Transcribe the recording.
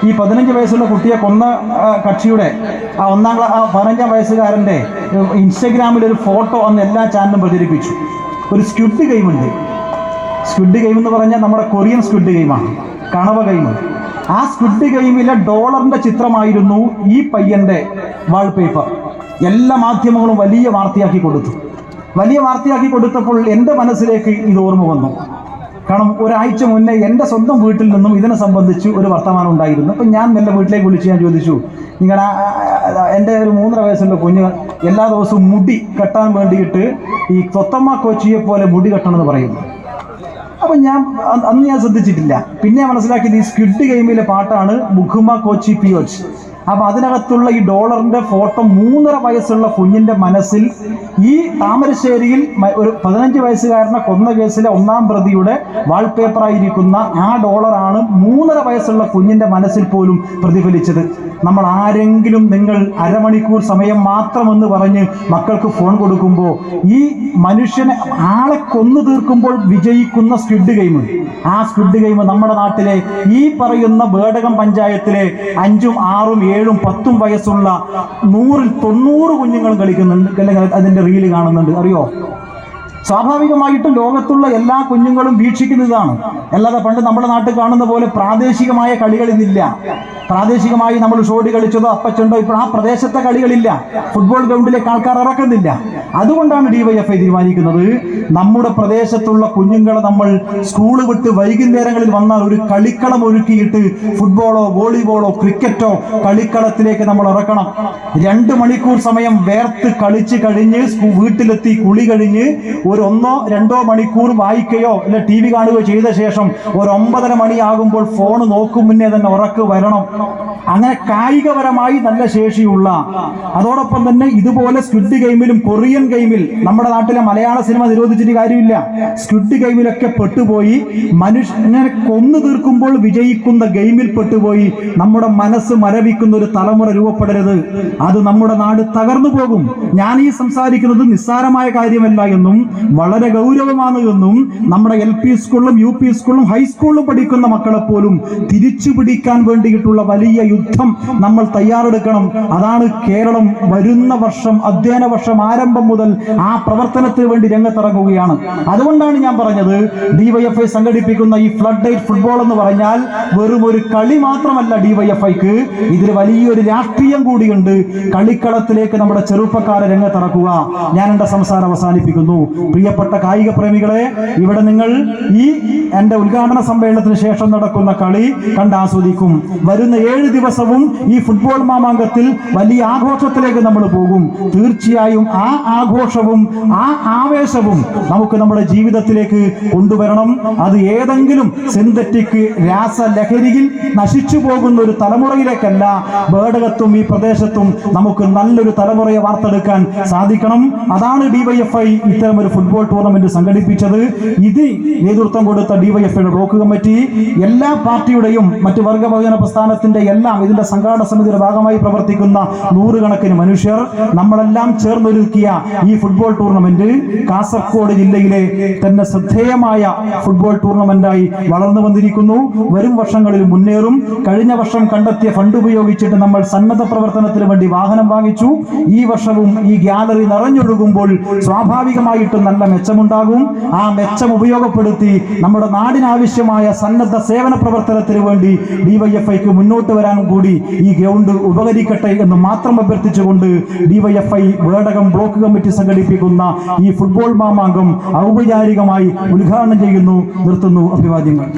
ഈ 15 വയസ്സുള്ള കുട്ടിയെ കൊന്ന കക്ഷിയുടെ ആ 15-ാം വയസ്സുകാരൻ്റെ ഇൻസ്റ്റഗ്രാമിൽ ഒരു ഫോട്ടോ അന്ന് എല്ലാ ചാനലും പ്രചരിപ്പിച്ചു. ഒരു സ്ക്വിഡ് ഗെയിമുണ്ട്. സ്ക്വിഡ് ഗെയിം എന്ന് പറഞ്ഞാൽ നമ്മുടെ കൊറിയൻ സ്ക്വിഡ് ഗെയിമാണ്, കണവ ഗെയിം. ആ സ്ക്വിഡ് ഗെയിമിലെ ഡോളറിൻ്റെ ചിത്രമായിരുന്നു ഈ പയ്യൻ്റെ വാൾപേപ്പർ. എല്ലാ മാധ്യമങ്ങളും വലിയ വാർത്തയാക്കി കൊടുത്തപ്പോൾ എൻ്റെ മനസ്സിലേക്ക് ഇത് ഓർമ്മ വന്നു. കാരണം ഒരാഴ്ച മുന്നേ എൻ്റെ സ്വന്തം വീട്ടിൽ നിന്നും ഇതിനെ സംബന്ധിച്ച് ഒരു വർത്തമാനം ഉണ്ടായിരുന്നു. അപ്പം ഞാൻ എൻ്റെ വീട്ടിലേക്ക് വിളിച്ച് ഞാൻ ചോദിച്ചു, നിങ്ങളുടെ എൻ്റെ ഒരു 3.5 വയസ്സുള്ള കുഞ്ഞ് എല്ലാ ദിവസവും മുടി കെട്ടാൻ വേണ്ടിയിട്ട് ഈ തൊത്തമ്മ കോച്ചിയെ പോലെ മുടി കെട്ടണമെന്ന് പറയുന്നു. അപ്പം അന്ന് ഞാൻ ശ്രദ്ധിച്ചിട്ടില്ല. പിന്നെ മനസ്സിലാക്കിയത് ഈ സ്ക്വിഡ് ഗെയിമിലെ പാട്ടാണ് മുഖുമ കോച്ചി പിയോച്ച്. അപ്പം അതിനകത്തുള്ള ഈ ഡോളറിൻ്റെ ഫോട്ടോ 3.5 വയസ്സുള്ള കുഞ്ഞിൻ്റെ മനസ്സിൽ ഈ താമരശ്ശേരിയിൽ ഒരു 15 വയസ്സുകാരനെ കൊന്ന കേസിലെ 1-ാം പ്രതിയുടെ വാൾപേപ്പറായിരിക്കുന്ന ആ ഡോളറാണ് 3.5 വയസ്സുള്ള കുഞ്ഞിൻ്റെ മനസ്സിൽ പോലും പ്രതിഫലിച്ചത്. നമ്മൾ ആരെങ്കിലും നിങ്ങൾ അരമണിക്കൂർ സമയം മാത്രമെന്ന് പറഞ്ഞ് മക്കൾക്ക് ഫോൺ കൊടുക്കുമ്പോൾ ഈ മനുഷ്യനെ ആളെ കൊന്നു തീർക്കുമ്പോൾ വിജയിക്കുന്ന സ്ക്വിഡ് ഗെയിം, ആ സ്ക്വിഡ് ഗെയിം നമ്മുടെ നാട്ടിലെ ഈ പറയുന്ന ബേഡകം പഞ്ചായത്തിലെ 5ഉം 6ഉം 7ഉം 10ഉം വയസ്സുള്ള 100-ൽ 90 കുഞ്ഞുങ്ങളും കളിക്കുന്നുണ്ട്, അല്ലെങ്കിൽ അതിൻ്റെ റീല് കാണുന്നുണ്ട്. അറിയോ? സ്വാഭാവികമായിട്ടും ലോകത്തുള്ള എല്ലാ കുഞ്ഞുങ്ങളും വീക്ഷിക്കുന്നതാണ്. അല്ലാതെ പണ്ട് നമ്മുടെ നാട്ടിൽ കാണുന്ന പോലെ പ്രാദേശികമായ കളികളില്ല. പ്രാദേശികമായി നമ്മൾ ഷോടി കളിച്ചതോ അപ്പച്ചുണ്ടോ ഇപ്പോൾ ആ പ്രദേശത്തെ കളികളില്ല. ഫുട്ബോൾ ഗ്രൗണ്ടിലേക്ക് ആൾക്കാർ ഇറക്കുന്നില്ല. അതുകൊണ്ടാണ് DYFI തീരുമാനിക്കുന്നത്, നമ്മുടെ പ്രദേശത്തുള്ള കുഞ്ഞുങ്ങളെ നമ്മൾ സ്കൂൾ വിട്ട് വൈകുന്നേരങ്ങളിൽ വന്നാൽ ഒരു കളിക്കളം ഒരുക്കിയിട്ട് ഫുട്ബോളോ വോളിബോളോ ക്രിക്കറ്റോ കളിക്കളത്തിലേക്ക് നമ്മൾ ഇറക്കണം. 2 മണിക്കൂർ സമയം വേർത്ത് കളിച്ച് കഴിഞ്ഞ് വീട്ടിലെത്തി കുളി കഴിഞ്ഞ് ഒരു 1-2 മണിക്കൂർ വായിക്കുകയോ അല്ല TV കാണുകയോ ചെയ്ത ശേഷം ഒരു 9:30 മണിയാകുമ്പോൾ ഫോൺ നോക്കും മുന്നേ തന്നെ ഉറക്ക് വരണം. അങ്ങനെ കായികപരമായി നല്ല ശേഷിയുള്ള, അതോടൊപ്പം തന്നെ ഇതുപോലെ സ്ക്വിഡ് ഗെയിമിലും കൊറിയൻ ഗെയിമിൽ നമ്മുടെ നാട്ടിലെ മലയാള സിനിമ നിരോധിച്ചിട്ട് കാര്യമില്ല. സ്ക്വിഡ് ഗെയിമിലൊക്കെ പെട്ടുപോയി മനുഷ്യനെ കൊന്നു തീർക്കുമ്പോൾ വിജയിക്കുന്ന ഗെയിമിൽ പെട്ടുപോയി നമ്മുടെ മനസ്സ് മരവിക്കുന്ന ഒരു തലമുറ രൂപപ്പെടരുത്. അത് നമ്മുടെ നാട് തകർന്നു പോകും. ഞാൻ ഈ സംസാരിക്കുന്നത് നിസ്സാരമായ കാര്യമല്ല എന്നും വളരെ ഗൗരവമാണ് എന്നും നമ്മുടെ LP സ്കൂളിലും UP സ്കൂളിലും ഹൈസ്കൂളിലും പഠിക്കുന്ന മക്കളെ പോലും തിരിച്ചു പിടിക്കാൻ വേണ്ടിയിട്ടുള്ള വലിയ യുദ്ധം നമ്മൾ തയ്യാറെടുക്കണം. അതാണ് കേരളം വരുന്ന വർഷം അധ്യയന വർഷം ആരംഭം മുതൽ ആ പ്രവർത്തനത്തിന് വേണ്ടി രംഗത്തിറങ്ങുകയാണ്. അതുകൊണ്ടാണ് ഞാൻ പറഞ്ഞത്, DYFI സംഘടിപ്പിക്കുന്ന ഈ ഫ്ലഡ് ലൈറ്റ് ഫുട്ബോൾ എന്ന് പറഞ്ഞാൽ വെറും ഒരു കളി മാത്രമല്ല. DYFIക്ക് ഇതിൽ വലിയൊരു രാഷ്ട്രീയം കൂടിയുണ്ട്. കളിക്കളത്തിലേക്ക് നമ്മുടെ ചെറുപ്പക്കാരെ രംഗത്തിറക്കുക. ഞാൻ എൻ്റെ സംസാരം അവസാനിപ്പിക്കുന്നു. പ്രിയപ്പെട്ട കായിക പ്രേമികളെ, ഇവിടെ നിങ്ങൾ ഈ എൻ്റെ ഉദ്ഘാടന സമ്മേളനത്തിന് ശേഷം നടക്കുന്ന കളി കണ്ടാസ്വദിക്കും. വരുന്ന 7 ദിവസവും ഈ ഫുട്ബോൾ മാമാങ്കത്തിൽ വലിയ ആഘോഷത്തിലേക്ക് നമ്മൾ പോകും. തീർച്ചയായും ആ ആഘോഷവും ആ ആവേശവും നമുക്ക് നമ്മുടെ ജീവിതത്തിലേക്ക് കൊണ്ടുവരണം. അത് ഏതെങ്കിലും സിന്തറ്റിക് രാസലഹരിയിൽ നശിച്ചു പോകുന്ന ഒരു തലമുറയിലേക്കല്ല. ബേഡകത്തും ഈ പ്രദേശത്തും നമുക്ക് നല്ലൊരു തലമുറയെ വാർത്തെടുക്കാൻ സാധിക്കണം. അതാണ് DYFI ഇത്തരമൊരു ഫുട്ബോൾ ടൂർണമെന്റ് സംഘടിപ്പിച്ചത്. ഇത് നേതൃത്വം കൊടുത്ത DYFIയുടെ ബ്ലോക്ക് കമ്മിറ്റി, എല്ലാ പാർട്ടിയുടെയും മറ്റ് വർഗബഹുജന പ്രസ്ഥാനത്തിന്റെ എല്ലാം ഇതിന്റെ സംഘാടന സമിതിയുടെ ഭാഗമായി പ്രവർത്തിക്കുന്ന 100 കണക്കിന് മനുഷ്യർ നമ്മളെല്ലാം ചേർന്നൊരുക്കിയ ഈ ഫുട്ബോൾ ടൂർണമെന്റ് കാസർഗോഡ് ജില്ലയിലെ തന്നെ ശ്രദ്ധേയമായ ഫുട്ബോൾ ടൂർണമെന്റായി വളർന്നു വന്നിരിക്കുന്നു. വരും വർഷങ്ങളിൽ മുന്നേറും. കഴിഞ്ഞ വർഷം കണ്ടെത്തിയ ഫണ്ട് ഉപയോഗിച്ചിട്ട് നമ്മൾ സന്നദ്ധ പ്രവർത്തനത്തിന് വേണ്ടി വാഹനം വാങ്ങിച്ചു. ഈ വർഷവും ഈ ഗ്യാലറി നിറഞ്ഞൊഴുകുമ്പോൾ സ്വാഭാവികമായിട്ടും നല്ല മെച്ചമുണ്ടാകും. ആ മെച്ചം ഉപയോഗപ്പെടുത്തി നമ്മുടെ നാടിനാവശ്യമായ സന്നദ്ധ സേവന പ്രവർത്തനത്തിന് വേണ്ടി DYFIക്ക് മുന്നോട്ട് വരാനും കൂടി ഈ ഗ്രൗണ്ട് ഉപകരിക്കട്ടെ എന്ന് മാത്രം അഭ്യർത്ഥിച്ചുകൊണ്ട് DYFI ബേഡകം ബ്ലോക്ക് കമ്മിറ്റി സംഘടിപ്പിക്കുന്ന ഈ ഫുട്ബോൾ മാമാങ്കം ഔപചാരികമായി ഉദ്ഘാടനം ചെയ്യുന്നു. നിർത്തുന്നു. അഭിവാദ്യങ്ങൾ.